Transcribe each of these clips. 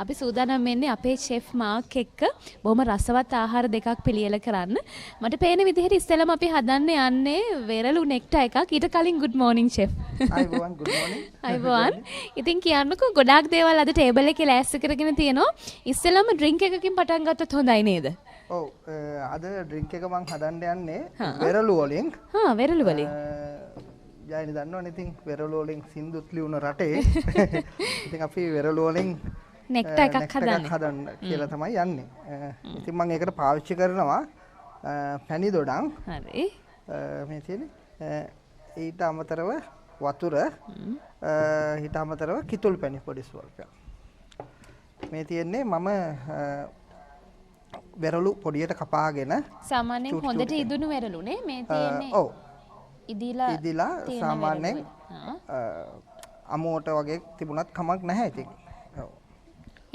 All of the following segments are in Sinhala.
අපි සූදානම් වෙන්නේ අපේ chef Mark එක්ක බොහොම රසවත් ආහාර දෙකක් පිළියෙල කරන්න. මට පේන විදිහට ඉස්සෙල්ලාම අපි හදන්න යන්නේ වෙරළු නෙක්ටා එකක්. ඊට කලින් good morning chef. අයබෝවන් good morning. අයබෝවන්. ඉතින් කියන්නකෝ ගොඩාක් දේවල් අද ටේබල් එකේ ලෑස්ති කරගෙන තියෙනවා. ඉස්සෙල්ලාම drink එකකින් පටන් ගත්තොත් හොඳයි නේද? ඔව් අද drink එක මම හදන්න යන්නේ වෙරළු වලින්. වෙරළු වලින්. ජයනි දන්නවනේ ඉතින් වෙරළු වලින් සින්දුත් ලියුණ රටේ. ඉතින් අපි වෙරළු වලින් නෙක්ටා එකක් හදන්න කියලා තමයි යන්නේ. ඉතින් මම ඒකට පාවිච්චි කරනවා පැණි දොඩම්. හරි. මේ තියෙන්නේ ඊට අමතරව වතුර ඊට අමතරව කිතුල් පැණි පොඩි ස්වල්පයක්. මේ තියෙන්නේ මම වෙරළු පොඩියට කපාගෙන සාමාන්‍යයෙන් හොඳට ඉදුණු වෙරළුනේ මේ තියෙන්නේ. ඔව්. ඉදිලා සාමාන්‍යයෙන් අමුවට වගේ තිබුණත් කමක් නැහැ ඉතින්.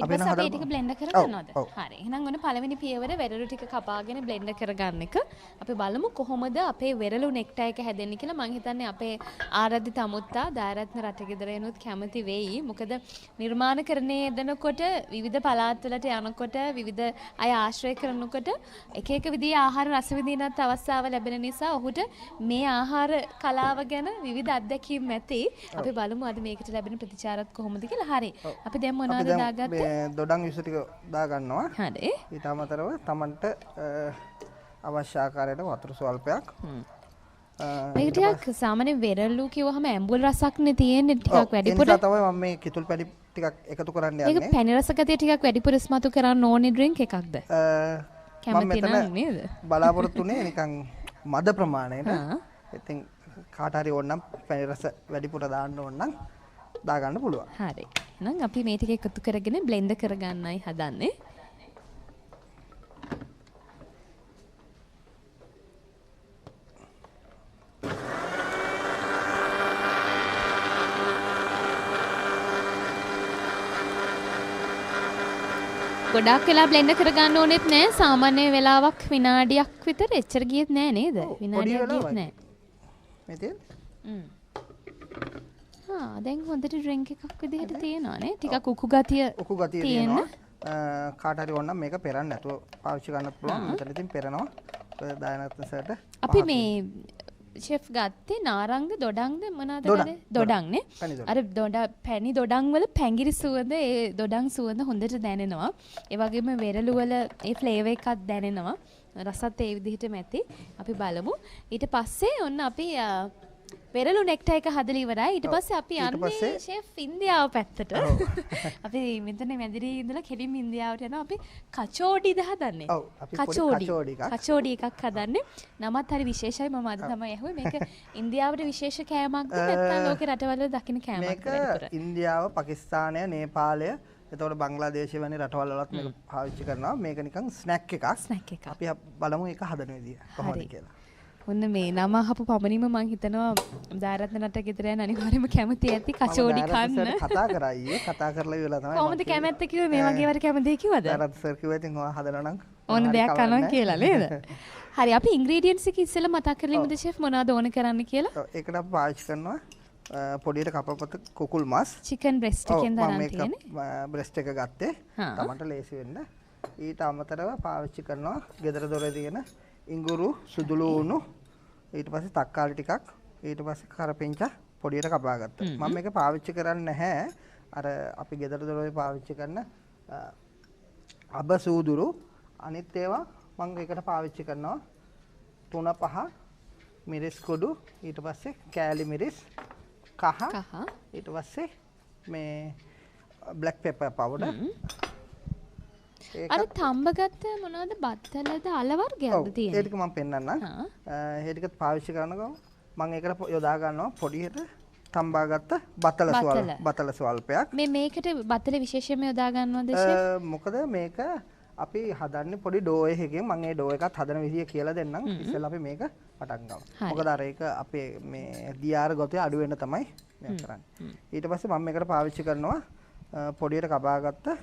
අපි ඒ ටික බ්ලෙන්ඩ් කරගන්නවද? හරි. එහෙනම් ඔන්න පළවෙනි පියවර වෙරළු ටික කපාගෙන බ්ලෙන්ඩ් කරගන්න එක. අපි බලමු කොහොමද අපේ වෙරළු නෙක්ටා එක හැදෙන්නේ කියලා. මං හිතන්නේ අපේ ආරාධ්‍ය තමුත්තා දායරත්න රටගෙදර එනොත් කැමති වෙයි. මොකද නිර්මාණකරණයේ යෙදෙනකොට විවිධ පළාත් වලට යනකොට විවිධ අය ආශ්‍රය කරනකොට එක එක විදිහේ ආහාර රස විඳිනත් අවස්ථාව ලැබෙන නිසා ඔහුට මේ ආහාර කලාව ගැන විවිධ අත්දැකීම් ඇති. අපි බලමු අද මේකට ලැබෙන ප්‍රතිචාරත් කොහොමද කියලා. හරි. අපි දැන් මොනවද දාගත්තේ? දොඩම් විස ටික දා ගන්නවා. හරි. ඊට අමතරව Tamanට අවශ්‍ය ආකාරයට වතුර ස්වල්පයක්. මේක ටිකක් සාමාන්‍ය වෙරළු කිව්වහම ඇඹුල් රසක්නේ තියෙන්නේ ටිකක් වැඩිපුර. ඒ නිසා තමයි මම මේ කිතුල් පැණි ටිකක් එකතු කරන්න යන්නේ. ඒක පැණි රස ගතිය ටිකක් වැඩිපුර ඉස්මතු කරන්න ඕනේ ඩ්‍රින්ක් එකක්ද? කැමති නම් නේද? බලාපොරොත්තු වෙන්නේ නිකන් මද ප්‍රමාණයට. ඉතින් කාට හරි ඕන නම් පැණි රස වැඩිපුර දාන්න ඕන නම් දා ගන්න පුළුවන්. හරි. එහෙනම් අපි මේ ටික එකතු කරගෙන බ්ලෙන්ඩ් කරගන්නයි හදන්නේ. ගොඩාක් වෙලා බ්ලෙන්ඩ් කරගන්න ඕනෙත් නෑ. සාමාන්‍ය වෙලාවක් විනාඩියක් විතර එච්චර ගියෙත් නෑ නේද? විනාඩියක් ගියෙත් නෑ. මේ තියෙන්නේ? දැන් හොඳට ඩ්‍රින්ක් එකක් විදිහට තියෙනවා නේ. ටිකක් උකු ගතිය තියෙනවා. කාට හරි ඕන නම් මේක පෙරන්න නැතුව පාවිච්චි කරන්න පුළුවන්. මෙතන ඉතින් පෙරනවා. ඔය දායනත්න සර්ට අපි මේ chef ගත්තේ නාරංග දොඩම්ද මොනවාද නේද? දොඩම් නේ. අර පැණි දොඩම් වල පැංගිරි සුවඳ ඒ දොඩම් සුවඳ හොඳට දැනෙනවා. ඒ වගේම වෙරළු වල ඒ ෆ්ලේවර් එකක් දැනෙනවා. රසත් ඒ විදිහටම ඇති. අපි බලමු. ඊට පස්සේ ඔන්න අපි වෙරළු නෙක්ටා එක හදලා ඉවරයි. ඊට පස්සේ අපි යන්නේ chef ඉන්දියාව පැත්තට. අපි මෙතන මැදිරියේ ඉඳලා කෙලින්ම ඉන්දියාවට යනවා. අපි කචෝඩිද හදන්නේ. ඔව් අපි කචෝඩි එකක් හදන්නේ. නමත් හරි විශේෂයි. මම අද තමයි ඇහුවේ මේක ඉන්දියාවට විශේෂ කෑමක්ද නැත්නම් ලෝකේ රටවල් වල දකින්න කෑමක්ද? මේක ඉන්දියාව, පාකිස්තානය, නේපාලය, එතකොට බංග්ලාදේශය වැනි රටවල් වලත් මේක පාවිච්චි කරනවා. මේක නිකන් ස්නැක් එකක්. අපි බලමු ඒක හදන විදිය කොහොමද කියලා. ඔන්න මේ නම අහපු පමණින්ම මං හිතනවා දායරත්න රට ගෙදර යන අනිවාර්යයෙන්ම කැමති ඇති කචෝඩි කන්න. කතා කරා ඊයේ කතා කරලා ඉවරලා තමයි. කොහොමද කැමැත්ත කිව්වේ මේ වගේ වර කැමතියි කිව්වද? දායරත් සර් කිව්වා ඉතින් ඔයා හදනවා නම් ඕන දෙයක් කරනවා කියලා නේද? හරි අපි ඉන්ග්‍රීඩියන්ට්ස් එක ඉස්සෙල්ලා මතක් කරලිමුද ෂෙෆ් මොනවද ඕන කරන්න කියලා? ඒකට අපි පාවිච්චි කරනවා පොඩියට කපපත කුකුල් මස්. චිකන් බ්‍රෙස්ට් එකෙන් දාන්න තියෙන්නේ. මම බ්‍රෙස්ට් එක ගත්තේ. තමන්ට ලේසි වෙන්න. ඊට අමතරව පාවිච්චි කරනවා ගෙදර දොරේ තියෙන ඉඟුරු, සුදුළු උණු, ඊට පස්සේ තක්කාලි ටිකක්, ඊට පස්සේ කරපිංචා පොඩියට කපා ගත්තා. මම මේක පාවිච්චි කරන්නේ නැහැ. අර අපි ගෙදර දොරේ පාවිච්චි කරන අබ සූදුරු අනිත් ඒවා මම ඒකට පාවිච්චි කරනවා 3-5 මිරිස් කුඩු, ඊට පස්සේ කෑලි මිරිස් කහ, ඊට පස්සේ මේ බ්ලැක් පෙපර් පවුඩර්. අර තඹ ගත්ත මොනවද බත්තලද අල වර්ගයක්ද තියෙන්නේ? ඒ ටික මම පෙන්නන්නම්. ඒ ටිකත් පාවිච්චි කරනකොට මම ඒකට යොදා ගන්නවා පොඩියට තඹා ගත්ත බතල ස්වල්පයක්. මේකට බතල විශේෂයෙන්ම යොදා ගන්නවද ෂෙෆ්? මොකද මේක අපි හදන්නේ පොඩි ඩෝ එකකින්. මම ඒ ඩෝ එකත් හදන විදිය කියලා දෙන්නම්. ඉතින් අපි මේක පටන් ගමු. මොකද අර ඒක අපේ මේ දියාර ගොතේ අඩු වෙන තමයි මේක කරන්නේ. ඊට පස්සේ මම මේකට පාවිච්චි කරනවා පොඩියට කපා ගත්ත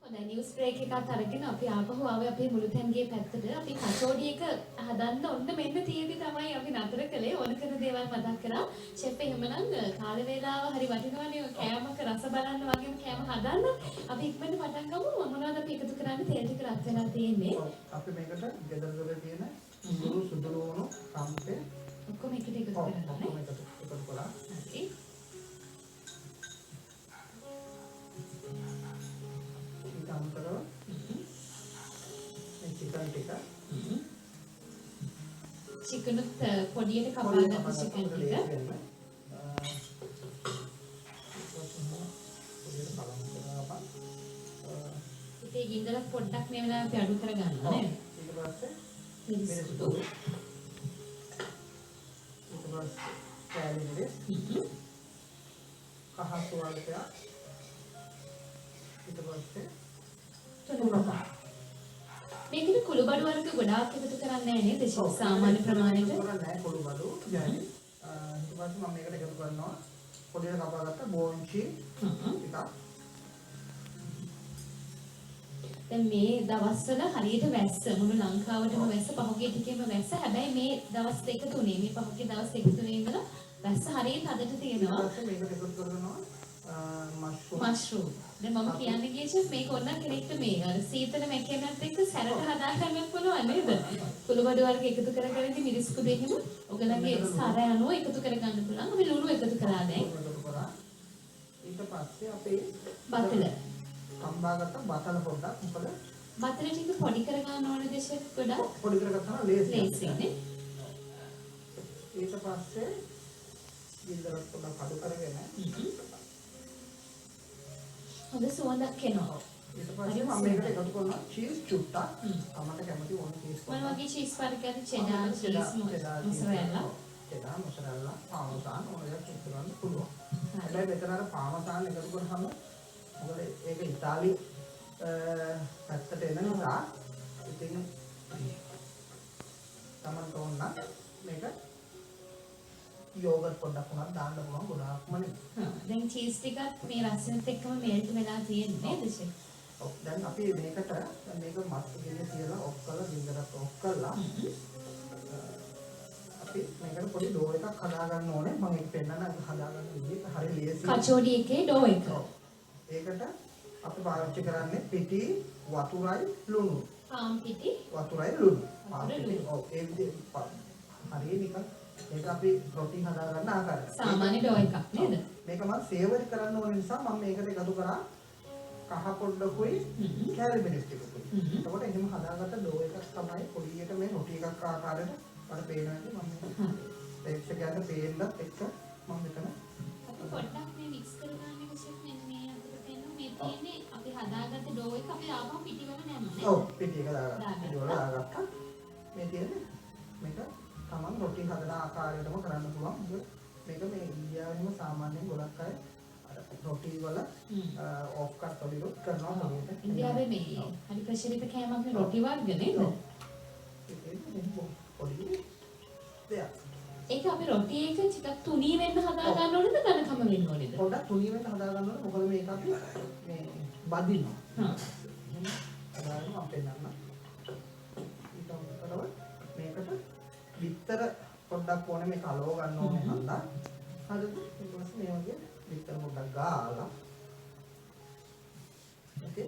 හොඳයි නිවුස් බ්‍රේක් එකක් අරගෙන අපි ආපහු ආවේ අපේ මුළුතැන්ගේ පැත්තට. අපි කචෝඩි එක හදන්න ඔන්න මෙන්න තියෙදි තමයි අපි නතර කළේ. ඕන කරන දේවල් මතක් කරා. ෂෙෆ් එහෙමනම් කාල වේලාව හරි වටිනවනේ කෑමක රස බලන්න වගේම කෑම හදන්න. අපි ඉක්මනට පටන් ගමු. මොනවද අපි එකතු කරන්නේ? තේල් ටික රත් වෙලා තියෙන්නේ. අපි මේකට ගෙදර දොරේ තියෙන සුදුළු වුණු සම්පේ ඔක්කොම එකට එකතු කරනවා. ඔක්කොම එකතු කරලා. හරි. අමතරව චිකන් ටික චිකන් පොඩියට කපාගත්ත චිකන් ටික ඉතින් ගින්දර පොඩ්ඩක් මේ වෙලාවට අපි අඩු කරගන්නවා නේද? ඊට පස්සේ මිරිස්තු ඊට පස්සේ කැලිමිරිස් කහ සුවල්පය ඊට පස්සේ මේකේ කුළු බඩු වර්ග ගොඩාක් එකතු කරන්නේ නැහැ නේද? සාමාන්‍ය ප්‍රමාණයට. නැහැ කුළු බඩු. يعني ඊට පස්සේ මම මේකට එකතු කරනවා පොඩියට කපාගත්ත බෝන්චි ටිකක්. දැන් මේ දවස්වල හරියට වැස්ස මුළු ලංකාවටම වැස්ස පහුගිය ටිකේම වැස්ස. හැබැයි මේ දවස් දෙක තුනේ මේ පහුගිය දවස් දෙක තුනේ ඉඳලා වැස්ස හරියට හදට තියෙනවා. ඊට පස්සේ මේකට එකතු කරනවා මෂ්රූම්. දැන් මම කියන්නේ ෂෙෆ් මේක ඕන කෙනෙක්ට මේ අර සීතල මැකේනත් එක්ක සැරට හදා ගන්නත් පුළුවන් නේද? කුළු බඩු වර්ග එකතු කරගෙන මිරිස් කුඩු එහෙම ඔයගලගේ සාර යනුව එකතු කරගන්න පුළුවන්. අපි ලුණු එකතු කළා දැන්. ඊට පස්සේ අපේ බතල. සම්බාගත බතල පොඩ්ඩක් මොකද? බතල ටික පොඩි කරගන්න ඕනද ෂෙෆ් ගොඩක්? පොඩි කරගත්තා ලේසියි නේ. ඊට පස්සේ ගින්දර පොඩ්ඩක් අඩු කරගෙන හොඳ සුවඳක් එනවා. ඊට පස්සේ මම මේකට එකතු කරනවා චීස් චුට්ටක්. තමන්ට කැමති ඕන චීස් මොන වගේ චීස් වර්ගයක්ද? චෙඩර් චීස් මොසරෙල්ලා. චෙඩර් මොසරෙල්ලා පාමසාන් ඕන එකක් එකතු කරන්න පුළුවන්. හැබැයි මෙතන අර පාමසාන් එකතු කරාම මොකද ඒක ඉතාලි පැත්තට එන නිසා ඉතින් තමන්ට ඕන මේක යෝගට් පොඩ්ඩක් උනත් දාන්න පුළුවන් ගොඩාක්ම නේ. දැන් චීස් ටිකත් මේ රසෙත් එක්කම මෙල්ට් වෙලා තියෙන්නේ නේද ෂෙෆ්? ඔව් දැන් අපි මේකට මේක මස් ගෙඩිය තියලා ඔෆ් කරලා ගින්දරත් ඔෆ් කරලා අපි මේකට පොඩි ඩෝ එකක් හදා ගන්න ඕනේ. මම ඒක පෙන්නන හදා ගන්න විදිහ හරිය ලේසියි. කචෝඩි එකේ ඩෝ එක. ඒකට අපි පාවිච්චි කරන්නේ පිටි වතුරයි ලුණු. පාන් පිටි වතුරයි ලුණු. පාන් පිටි ඔව් ඒ විදිහ හරිය නිකන් මේක අපි රොටි හදා ගන්න ආකාරය. සාමාන්‍ය ඩෝ එකක් නේද? මේක මම සේවරි කරන්න ඕන නිසා මම මේකට එකතු කරා කහ පොඩ්ඩකුයි කැරිමිරිස් ටිකකුයි. එතකොට එහෙම හදාගත්ත ඩෝ එකක් තමයි පොඩියට මේ රොටි එකක් ආකාරයට මට පේනවා මම ප්‍රේක්ෂකයන්ට පේන්නත් එක්ක මම මෙතන පොඩ්ඩක් මේ මික්ස් කරගන්න ෂෙෆ් මෙන්න මේ අතට තියෙනවා මේ තියෙන්නේ අපි හදාගත්ත ඩෝ එක අපි ආපහු පිටිවල නැම්මනේ. ඔව් පිටි එක දාගත්තා. පිටි වල දාගත්තා. මේ තියෙන්නේ මේක තමන් රොටි හදන ආකාරයටම කරන්න පුළුවන්. මේක මේ ඉන්දියාවෙම සාමාන්‍යයෙන් ගොඩක් අය රොටි වල ඔෆ් කට් වලින් කරනවා නේද? ඉන්දියාවේ මේ හරි ප්‍රචලිත කෑමක් නේ රොටි වර්ග නේද? ඒක අපි රොටි එක ටිකක් තුනී වෙන්න හදා ගන්න ඕනේද ඝනකම වෙන්න ඕනේද? පොඩ්ඩක් තුනී වෙන්න හදා ගන්න ඕනේ. මොකද මේක අපි මේ බදිනවා. හදාගෙන මම පෙන්නන්න. ඊට පස්සේ මේකට විතර පොඩ්ඩක් ඕනේ මේක අලව ගන්න ඕනේ හන්දා. හරිද? ඊට පස්සේ මේ වගේ විතර පොඩ්ඩක් ගාලා. ඕකේ.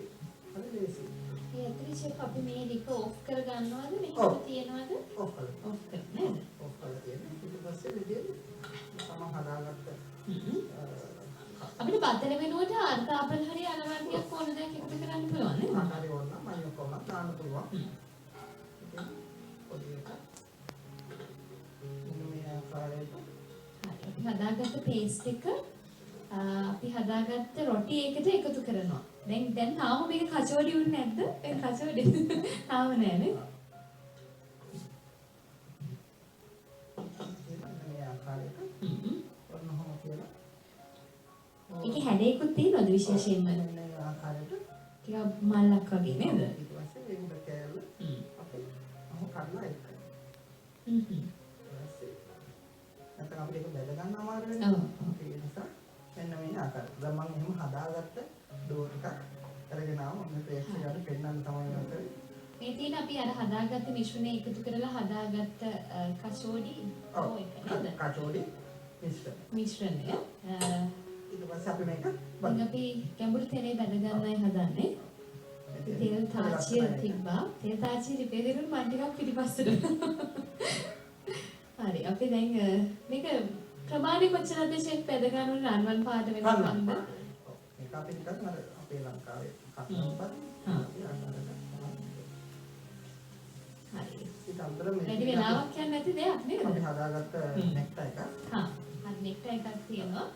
හරි ලේසියි. ඒ ඇතුලේ ෂෙෆ් අපි මේ ටික ඔෆ් කර ගන්නවද? මේක තියනවද? ඔෆ් කරලා. ඔෆ් කරන්නේ නේද? ඔෆ් කරලා තියෙන්නේ. ඊට පස්සේ විදියට තමයි හදාගත්ත. අපිට බතල වෙනුවට අර්ථ අපල් හරි අලවර්ගයක් ඕන දෙයක් එකතු කරන්න පුළුවන් නේද? හරි ඕන නම් මම කොහොමද දාන්න පුළුවන්. ඉතින් පොඩි එකක්. මේ ආකාරයට අපි හදාගත්ත පේස්ට් එක අපි හදාගත්ත රොටි එකට එකතු කරනවා. දැන් තාම මේක කචෝඩි උන්නේ නැද්ද? ඒ කචෝඩි තාම නෑ නේ. මේ ආකාරයට ඔන්නෝම කියලා. ඒකේ හැඩයකුත් තියෙනවද විශේෂයෙන්ම? මේ ආකාරයට ටිකක් මල්ලක් වගේ නේද? ඊට පස්සේ මේ උඩ කෑල්ල අපි කඩලා එක. නැත්නම් අපිට ඒක බෙද ගන්න අමාරු වෙනවා. ඒ නිසා මෙන්න මේ ආකාරයට. දැන් මම එහෙම හදාගත්ත ඩෝ එකක් අරගෙන ආවා. මම පෙන්නන්න තමයි කරන්නේ. මේ තියෙන අපි අර හදාගත්ත මිශ්‍රණය එකතු කරලා හදාගත්ත කචෝඩි ඔව් කචෝඩි මිශ්‍රණය. ඊට පස්සේ අපි මේක දැන් අපි ගැඹුරු තෙලේ බැද ගන්නයි හදන්නේ. තෙල් තාච්චිය තිබ්බා. තෙල් තාච්චිය රිපේ දෙනුත් මන් ටිකක් පිටිපස්සට. හරි අපි දැන් මේක ප්‍රමාණය කොච්චරද ෂෙෆ් බැද ගන්න ඕනේ රන්වන් පාට වෙනවද? මේක අපි නිකන් අර අපේ ලංකාවේ කන්නපත්. හරි. ඊට අමතරව මේ වැඩි වෙලාවක් යන්නේ නැති දෙයක් නේද? අපි හදාගත්ත නෙක්ටා එක. හා. හරි නෙක්ටා එකක් තියෙනවා.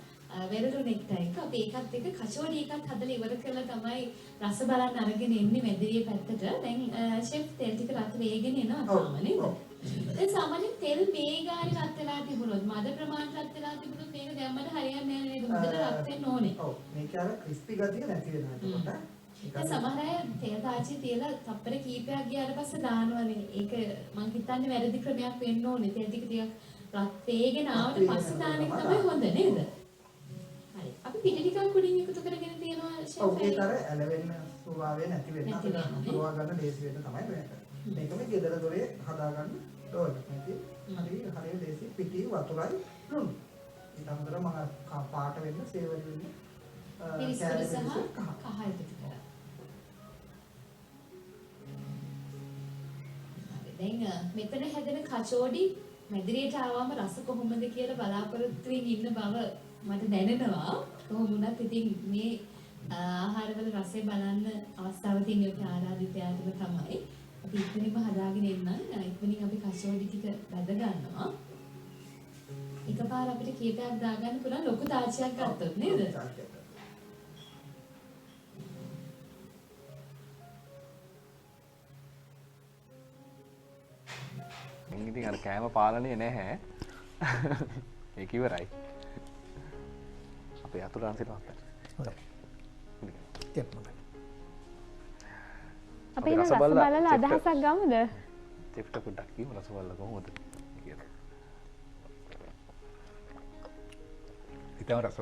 වෙරළු නෙක්ටා එක. අපි ඒකත් එක්ක කචෝඩි එකත් හදලා ඉවර කරලා තමයි රස බලන්න අරගෙන එන්නේ මැදිරියේ පැත්තට. දැන් ෂෙෆ් තෙල් ටික රත් වේගෙන එනවා තාම නේද? දැන් සාමාන්‍යයෙන් තෙල් මේ ගානේ රත් වෙලා තිබුණොත් මද ප්‍රමාණය රත් වෙලා තිබුණොත් මේක දැම්මට හරියන්නේ නැහැ නේද? හොඳට රත් වෙන්න ඕනේ. ඔව්. මේක අර ක්‍රිස්පි ගතිය නැති වෙනවා එතකොට. දැන් සමහර අය තෙල් තාච්චිය තියලා තප්පර කීපයක් ගියාට පස්සේ දානවනේ. ඒක මං හිතන්නේ වැරදි ක්‍රමයක් වෙන්න ඕනේ. තෙල් ටික ටිකක් රත් වේගෙන ආවට පස්සේ දාන එක තමයි හොඳ නේද? හරි. අපි පිටි ටිකක් උඩින් එකතු කරගෙන තියෙනවා ෂෙෆ්. ඔව් ඒතර ඇලවෙන්න ස්වභාවය නැති වෙන්න අපිට පුරවා ගන්න ලේසි වෙන්න තමයි මේක. මේක මේ ගෙදර දොරේ හදාගන්න ඕන. හරි ලේසි පිටි වතුරයි ලුණු. ඊට අමතරව මම පාට වෙන්න සේවරි වෙන්න පිරිසිදු සහ කහ එකතු කරා. දැන් මෙතන හැදෙන කචෝඩි මැදිරියට ආවම රස කොහොමද කියලා බලාපොරොත්තු වෙමින් ඉන්න බව මට දැනෙනවා. කොහොම වුණත් ඉතින් මේ ආහාරවල රසය බලන්න අවස්ථාව තියෙන එක ආරාධිතයාටම තමයි. අපි ඉක්මනින්ම හදාගෙන එන්න. ඉක්මනින් අපි කචෝඩි ටික බැද ගන්නවා. එකපාර අපිට කීපයක් දාගන්න පුළුවන් ලොකු තාච්චියක් ගත්තොත් නේද? ඉතින් අර කෑම පාලනය නැහැ. ඒක ඉවරයි. අපේ අතුලාන්සිට මහත්තයා. හොඳයි. අපි රස බලලා අදහසක් ගමුද? චෙෆ්ට පොඩ්ඩක් කියමු රස බලලා කොහොමද කියලා. ඉතින් රස